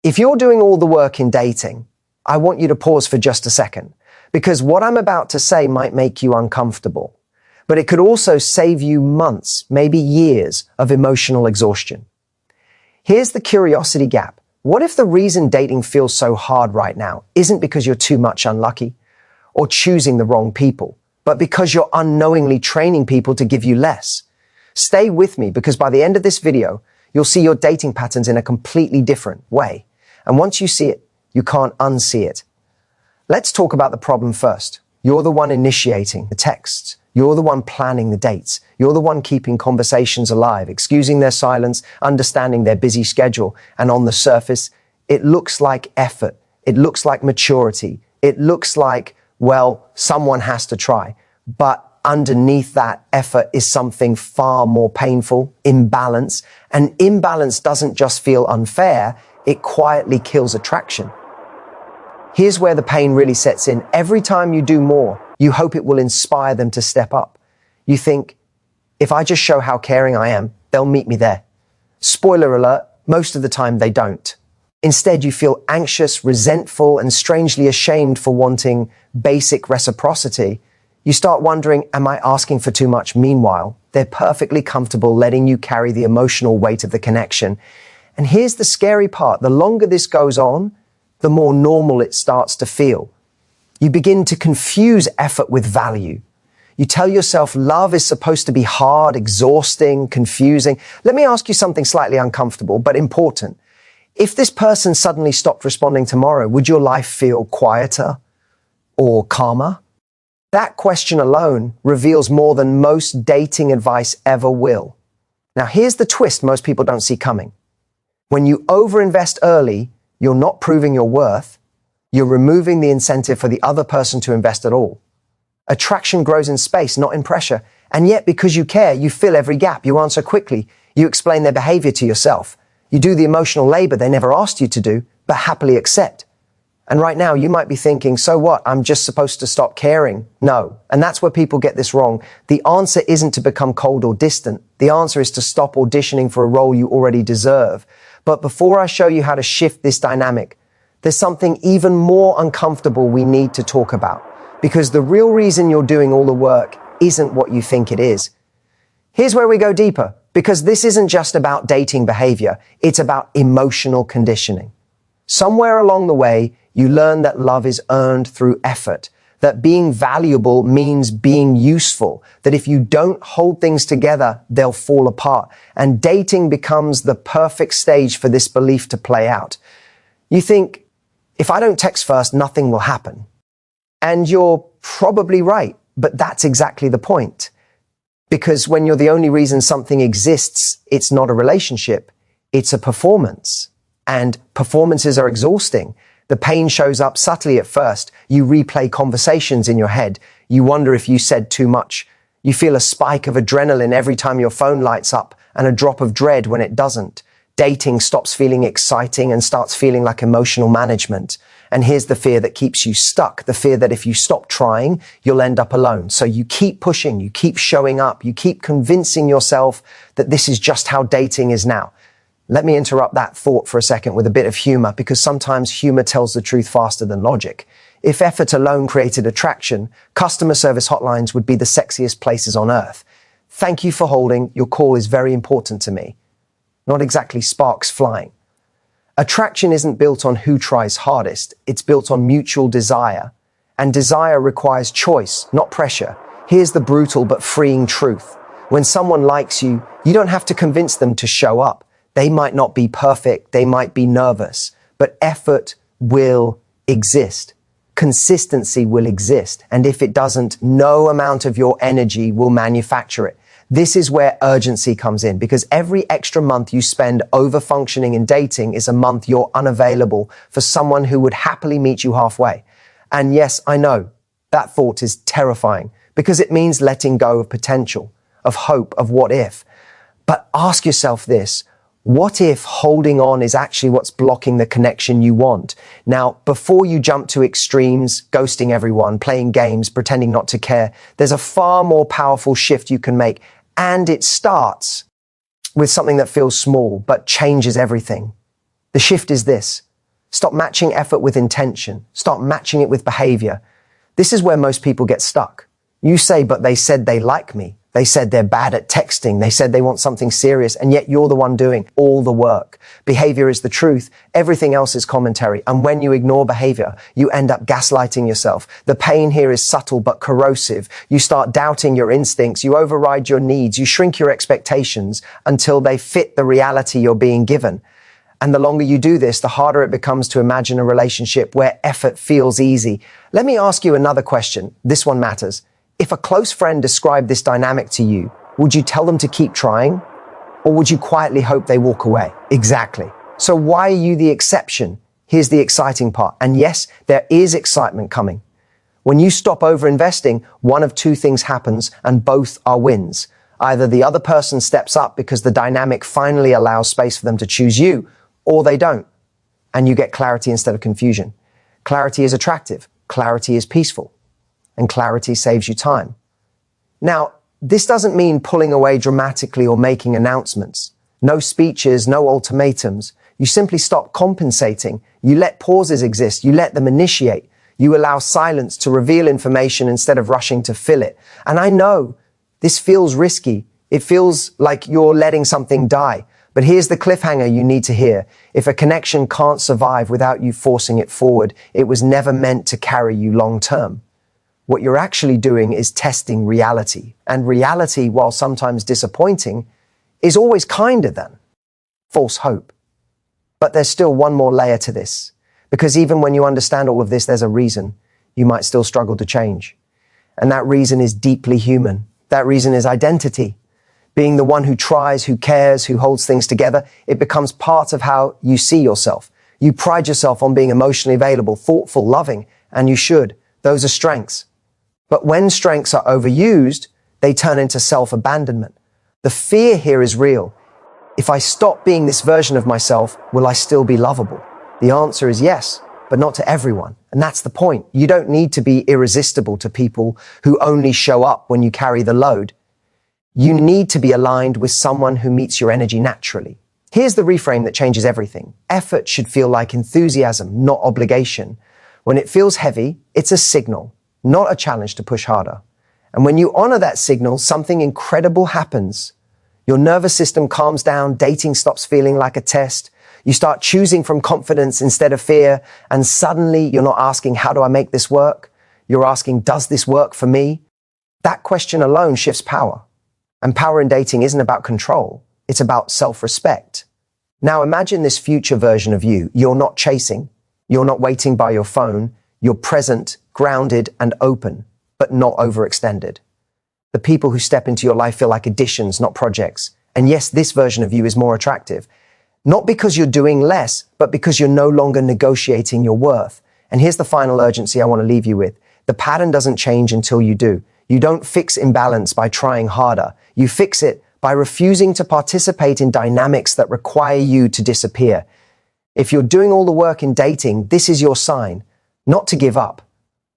If you're doing all the work in dating, I want you to pause for just a second, because what I'm about to say might make you uncomfortable, but it could also save you months, maybe years of emotional exhaustion. Here's the curiosity gap. What if the reason dating feels so hard right now isn't because you're too much unlucky or choosing the wrong people, but because you're unknowingly training people to give you less? Stay with me, because by the end of this video, you'll see your dating patterns in a completely different way. And once you see it, you can't unsee it. Let's talk about the problem first. You're the one initiating the texts. You're the one planning the dates. You're the one keeping conversations alive, excusing their silence, understanding their busy schedule. And on the surface, it looks like effort. It looks like maturity. It looks like, well, someone has to try. But underneath that effort is something far more painful: imbalance. And imbalance doesn't just feel unfair, it quietly kills attraction. Here's where the pain really sets in. Every time you do more, you hope it will inspire them to step up. You think, if I just show how caring I am, they'll meet me there. Spoiler alert, most of the time they don't. Instead, you feel anxious, resentful, and strangely ashamed for wanting basic reciprocity. You start wondering, am I asking for too much? Meanwhile, they're perfectly comfortable letting you carry the emotional weight of the connection. And here's the scary part. The longer this goes on, the more normal it starts to feel. You begin to confuse effort with value. You tell yourself love is supposed to be hard, exhausting, confusing. Let me ask you something slightly uncomfortable, but important. If this person suddenly stopped responding tomorrow, would your life feel quieter or calmer? That question alone reveals more than most dating advice ever will. Now, here's the twist most people don't see coming. When you overinvest early, you're not proving your worth. You're removing the incentive for the other person to invest at all. Attraction grows in space, not in pressure. And yet, because you care, you fill every gap. You answer quickly. You explain their behavior to yourself. You do the emotional labor they never asked you to do, but happily accept. And right now, you might be thinking, so what? I'm just supposed to stop caring. No. And that's where people get this wrong. The answer isn't to become cold or distant. The answer is to stop auditioning for a role you already deserve. But before I show you how to shift this dynamic, there's something even more uncomfortable we need to talk about, because the real reason you're doing all the work isn't what you think it is. Here's where we go deeper, because this isn't just about dating behavior. It's about emotional conditioning. Somewhere along the way, you learn that love is earned through effort, that being valuable means being useful, that if you don't hold things together, they'll fall apart. And dating becomes the perfect stage for this belief to play out. You think, if I don't text first, nothing will happen. And you're probably right, but that's exactly the point. Because when you're the only reason something exists, it's not a relationship, it's a performance. And performances are exhausting. The pain shows up subtly at first. You replay conversations in your head. You wonder if you said too much. You feel a spike of adrenaline every time your phone lights up and a drop of dread when it doesn't. Dating stops feeling exciting and starts feeling like emotional management. And here's the fear that keeps you stuck. The fear that if you stop trying, you'll end up alone. So you keep pushing, you keep showing up, you keep convincing yourself that this is just how dating is now. Let me interrupt that thought for a second with a bit of humor, because sometimes humor tells the truth faster than logic. If effort alone created attraction, customer service hotlines would be the sexiest places on earth. Thank you for holding. Your call is very important to me. Not exactly sparks flying. Attraction isn't built on who tries hardest. It's built on mutual desire. And desire requires choice, not pressure. Here's the brutal but freeing truth. When someone likes you, you don't have to convince them to show up. They might not be perfect, they might be nervous, but effort will exist. Consistency will exist. And if it doesn't, no amount of your energy will manufacture it. This is where urgency comes in, because every extra month you spend over-functioning in dating is a month you're unavailable for someone who would happily meet you halfway. And yes, I know, that thought is terrifying, because it means letting go of potential, of hope, of what if. But ask yourself this: what if holding on is actually what's blocking the connection you want? Now, before you jump to extremes, ghosting everyone, playing games, pretending not to care, there's a far more powerful shift you can make. And it starts with something that feels small, but changes everything. The shift is this: Stop matching effort with intention. Stop matching it with behavior. This is where most people get stuck. You say, but they said they like me. They said they're bad at texting. They said they want something serious, and yet you're the one doing all the work. Behavior is the truth. Everything else is commentary. And when you ignore behavior, you end up gaslighting yourself. The pain here is subtle but corrosive. You start doubting your instincts. You override your needs. You shrink your expectations until they fit the reality you're being given. And the longer you do this, the harder it becomes to imagine a relationship where effort feels easy. Let me ask you another question. This one matters. If a close friend described this dynamic to you, would you tell them to keep trying? Or would you quietly hope they walk away? Exactly. So why are you the exception? Here's the exciting part. And yes, there is excitement coming. When you stop over-investing, one of two things happens, and both are wins. Either the other person steps up because the dynamic finally allows space for them to choose you, or they don't, and you get clarity instead of confusion. Clarity is attractive. Clarity is peaceful. And clarity saves you time. Now, this doesn't mean pulling away dramatically or making announcements. No speeches, no ultimatums. You simply stop compensating. You let pauses exist. You let them initiate. You allow silence to reveal information instead of rushing to fill it. And I know this feels risky. It feels like you're letting something die. But here's the cliffhanger you need to hear. If a connection can't survive without you forcing it forward, it was never meant to carry you long term. What you're actually doing is testing reality. And reality, while sometimes disappointing, is always kinder than false hope. But there's still one more layer to this. Because even when you understand all of this, there's a reason you might still struggle to change. And that reason is deeply human. That reason is identity. Being the one who tries, who cares, who holds things together, it becomes part of how you see yourself. You pride yourself on being emotionally available, thoughtful, loving, and you should. Those are strengths. But when strengths are overused, they turn into self-abandonment. The fear here is real. If I stop being this version of myself, will I still be lovable? The answer is yes, but not to everyone. And that's the point. You don't need to be irresistible to people who only show up when you carry the load. You need to be aligned with someone who meets your energy naturally. Here's the reframe that changes everything. Effort should feel like enthusiasm, not obligation. When it feels heavy, it's a signal, not a challenge to push harder. And when you honor that signal, something incredible happens. Your nervous system calms down, dating stops feeling like a test. You start choosing from confidence instead of fear, and suddenly you're not asking, how do I make this work? You're asking, does this work for me? That question alone shifts power. And power in dating isn't about control. It's about self-respect. Now imagine this future version of you. You're not chasing. You're not waiting by your phone. You're present, grounded, and open, but not overextended. The people who step into your life feel like additions, not projects. And yes, this version of you is more attractive. Not because you're doing less, but because you're no longer negotiating your worth. And here's the final urgency I want to leave you with. The pattern doesn't change until you do. You don't fix imbalance by trying harder. You fix it by refusing to participate in dynamics that require you to disappear. If you're doing all the work in dating, this is your sign, not to give up,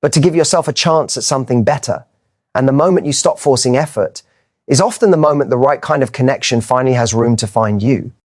but to give yourself a chance at something better. And the moment you stop forcing effort is often the moment the right kind of connection finally has room to find you.